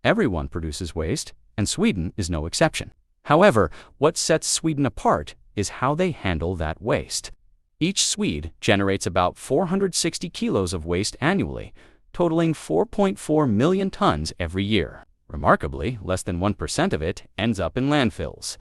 Everyone produces waste, and Sweden is no exception. However, what sets Sweden apart is how they handle that waste. Each Swede generates about 460 kilos of waste annually, totaling 4.4 million tons every year. Remarkably, less than 1% of it ends up in landfills,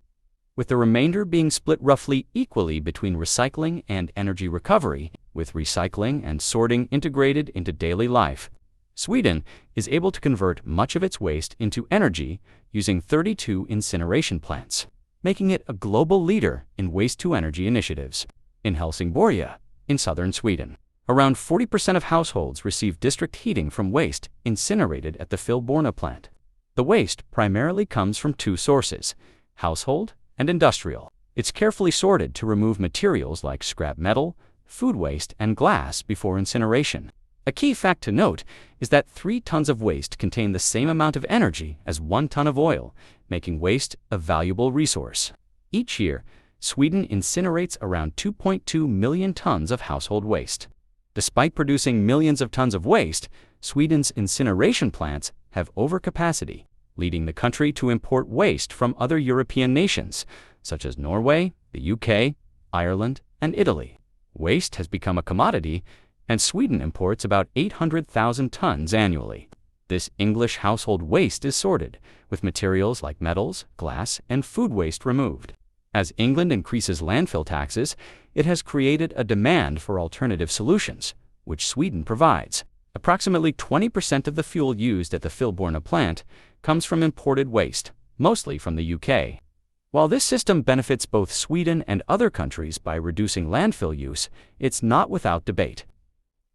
with the remainder being split roughly equally between recycling and energy recovery, with recycling and sorting integrated into daily life. Sweden is able to convert much of its waste into energy using 32 incineration plants, making it a global leader in waste-to-energy initiatives. In Helsingborg, in southern Sweden, around 40% of households receive district heating from waste incinerated at the Helsingborg plant. The waste primarily comes from two sources: household and industrial. It's carefully sorted to remove materials like scrap metal, food waste, and glass before incineration. A key fact to note is that 3 tons of waste contain the same amount of energy as 1 ton of oil, making waste a valuable resource. Each year, Sweden incinerates around 2.2 million tons of household waste. Despite producing millions of tons of waste, Sweden's incineration plants have overcapacity, leading the country to import waste from other European nations, such as Norway, the UK, Ireland, and Italy. Waste has become a commodity, and Sweden imports about 800,000 tons annually. This English household waste is sorted, with materials like metals, glass, and food waste removed. As England increases landfill taxes, it has created a demand for alternative solutions, which Sweden provides. Approximately 20% of the fuel used at the Helsingborg plant comes from imported waste, mostly from the UK. While this system benefits both Sweden and other countries by reducing landfill use, it's not without debate.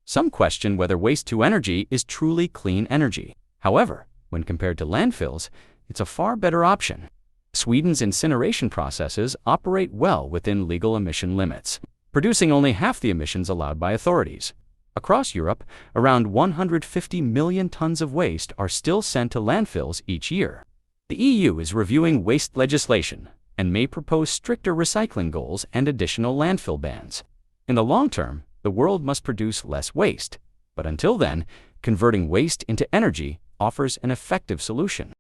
Some question whether waste-to-energy is truly clean energy. However, when compared to landfills, it's a far better option. Sweden's incineration processes operate well within legal emission limits, producing only half the emissions allowed by authorities. Across Europe, around 150 million tons of waste are still sent to landfills each year. The EU is reviewing waste legislation and may propose stricter recycling goals and additional landfill bans. In the long term, the world must produce less waste, but until then, converting waste into energy offers an effective solution.